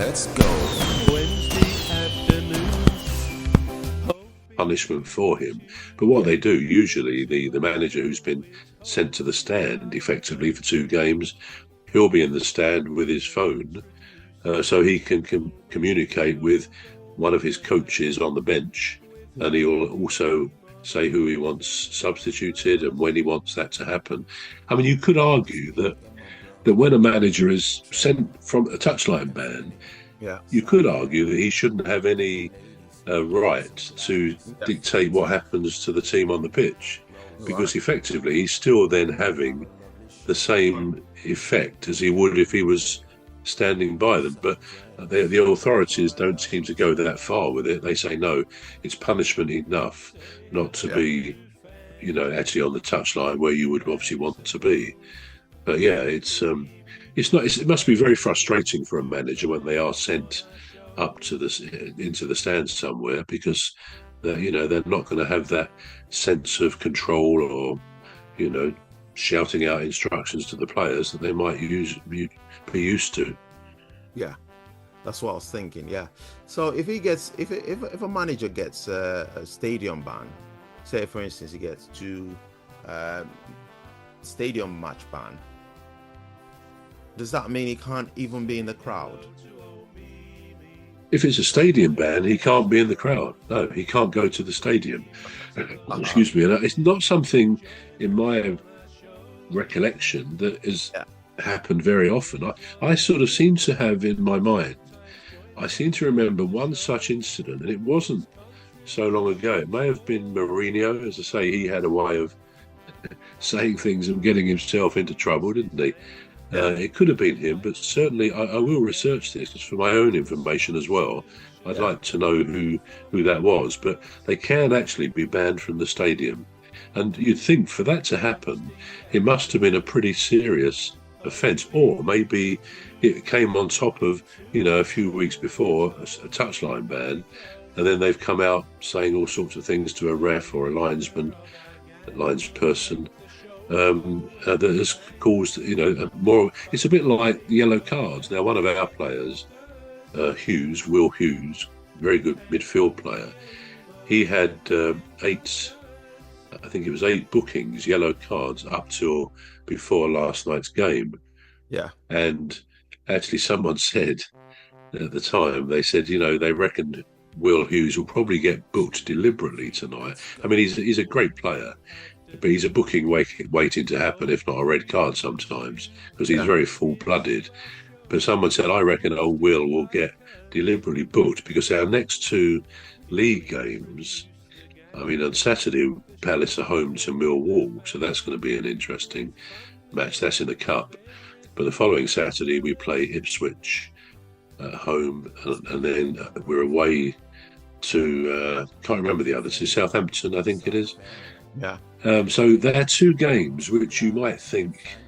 Let's go. Wednesday afternoon. Punishment for him. But what they do, usually, the manager who's been sent to the stand effectively for 2 games, he'll be in the stand with his phone so he can communicate with one of his coaches on the bench, and he'll also say who he wants substituted and when he wants that to happen. I mean, you could argue that when a manager is sent from a touchline ban, you could argue that he shouldn't have any right to dictate what happens to the team on the pitch, because effectively he's still then having the same effect as he would if he was standing by them. But the authorities don't seem to go that far with it. They say, no, it's punishment enough not to be, actually on the touchline where you would obviously want to be. But yeah, it's not. It must be very frustrating for a manager when they are sent up to into the stands somewhere, because they're not going to have that sense of control or shouting out instructions to the players that they might be used to. Yeah, that's what I was thinking. Yeah. So if a manager gets a stadium ban, say for instance he gets 2 stadium match ban, does that mean he can't even be in the crowd? If it's a stadium ban, he can't be in the crowd. No, he can't go to the stadium. Excuse me. And it's not something in my recollection that has happened very often. I sort of seem to have in my mind, I seem to remember one such incident, and it wasn't so long ago. It may have been Mourinho. As I say, he had a way of saying things and getting himself into trouble, didn't he? It could have been him, but certainly I will research this for my own information as well. I'd like to know who that was, but they can actually be banned from the stadium. And you'd think for that to happen, it must have been a pretty serious offence, or maybe it came on top of, a few weeks before a touchline ban, and then they've come out saying all sorts of things to a ref or a linesperson that has caused, more. It's a bit like yellow cards. Now, one of our players, Will Hughes, very good midfield player, he had 8 bookings, yellow cards, up till before last night's game. Yeah. And actually someone said at the time, they said, they reckoned Will Hughes will probably get booked deliberately tonight. I mean, he's a great player, but he's a booking waiting to happen, if not a red card sometimes, because he's very full-blooded. But someone said, I reckon old will get deliberately booked, because our next 2 league games, I mean, on Saturday, Palace are home to Millwall, so that's going to be an interesting match. That's in the Cup. But the following Saturday, we play Ipswich at home, and then we're away to, can't remember the others, it's Southampton, I think it is. Yeah. So there are 2 games which you might think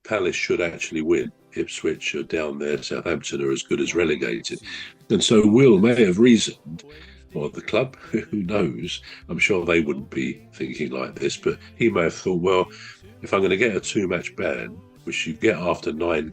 Palace should actually win. Ipswich are down there, Southampton are as good as relegated. And so Will may have reasoned, or the club, who knows, I'm sure they wouldn't be thinking like this, but he may have thought, well, if I'm going to get a 2-match ban, which you get after 9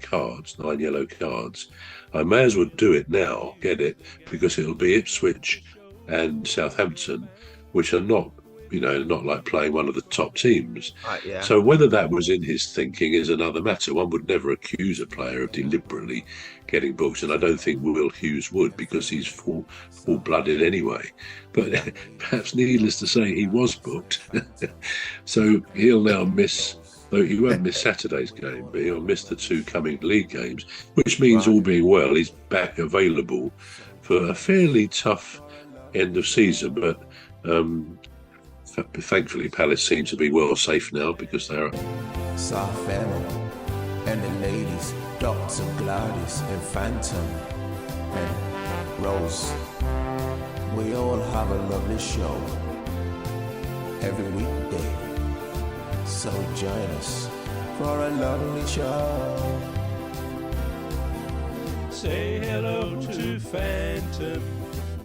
yellow cards, I may as well do it now, get it, because it'll be Ipswich and Southampton, which are not like playing one of the top teams. So whether that was in his thinking is another matter. One would never accuse a player of deliberately getting booked, and I don't think Will Hughes would, because he's full-blooded anyway. But perhaps needless to say, he was booked. So he'll now miss, though he won't miss Saturday's game, but he'll miss the 2 coming league games, which means all being well, he's back available for a fairly tough end of season. But thankfully, Palace seem to be well safe now, because they're Soft and the ladies, Dr. Gladys and Phantom and Rose. We all have a lovely show every weekday, so join us for a lovely show. Say hello to Phantom,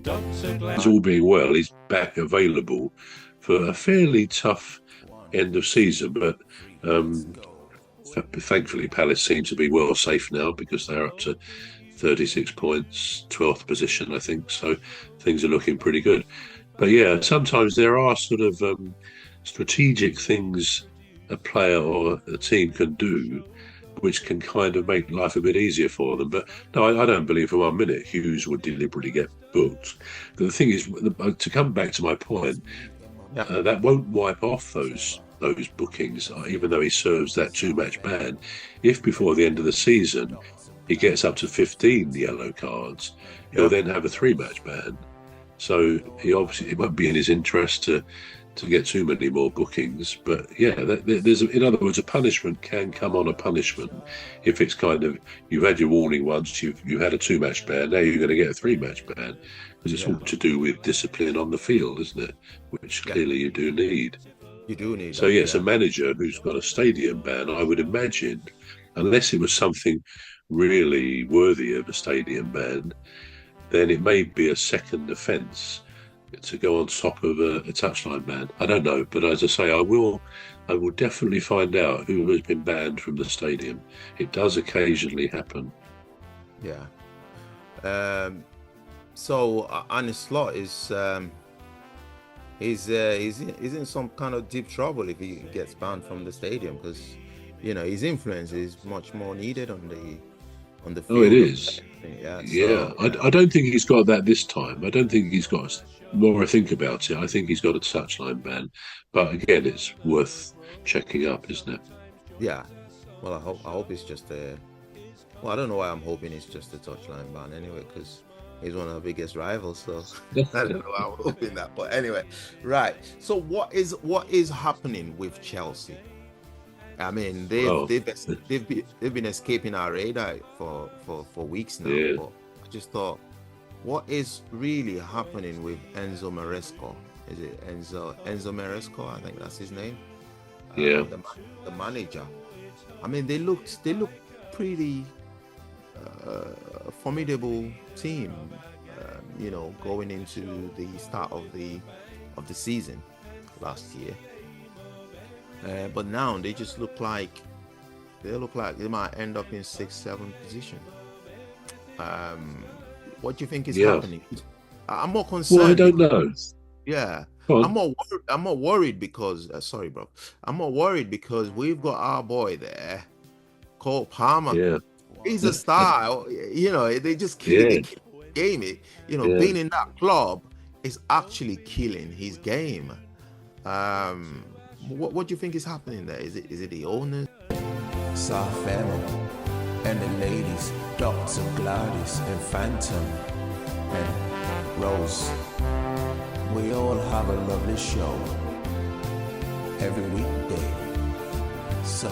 Dr. Gladys. all being well, he's back available for a fairly tough end of season. But thankfully, Palace seem to be well safe now, because they're up to 36 points, 12th position, I think. So things are looking pretty good. But yeah, sometimes there are sort of strategic things a player or a team can do which can kind of make life a bit easier for them. But no, I don't believe for 1 minute Hughes would deliberately get booked. But the thing is, to come back to my point, that won't wipe off those bookings, even though he serves that 2-match ban. If before the end of the season he gets up to 15 yellow cards, he'll then have a 3-match ban. So it won't be in his interest to get too many more bookings. But yeah, there's in other words, a punishment can come on a punishment if it's kind of, you've had your warning once, you've had a 2-match ban, now you're going to get a 3-match ban, because it's all to do with discipline on the field, isn't it? Which clearly you do need. You do need. So yes, a manager who's got a stadium ban, I would imagine, unless it was something really worthy of a stadium ban, then it may be a second offence to go on top of a touchline ban. I don't know, but as I say, I will definitely find out who has been banned from the stadium. It does occasionally happen. Yeah. So Arne Slot is he's in some kind of deep trouble if he gets banned from the stadium, because his influence is much more needed on the field. Oh, it is. Yeah. So, I don't think he's got that this time. I don't think he's got, more I think about it, I think he's got a touchline ban. But again, it's worth checking up, isn't it? Yeah. Well, I hope it's just a. Well, I don't know why I'm hoping it's just a touchline ban anyway, because he's one of our biggest rivals. So I don't know why I'm hoping that. But anyway, right. So what is happening with Chelsea? I mean, they've been escaping our radar for weeks now. Yeah. But I just thought, what is really happening with Enzo Maresco? Is it Enzo Maresco? I think that's his name. Yeah. The manager. I mean, they look pretty formidable team. Going into the start of the season last year. But now they just look like they might end up in 6-7 position. What do you think is happening? I'm more concerned. Well, I don't know. Yeah, I'm more worried because sorry, bro. I'm more worried because we've got our boy there, Cole Palmer. Yeah, he's a star. They just kill it. Game it. Being in that club is actually killing his game. What do you think is happening there? Is it the owners? Safemo and the ladies, Dr. Gladys and Phantom and Rose. We all have a lovely show every weekday.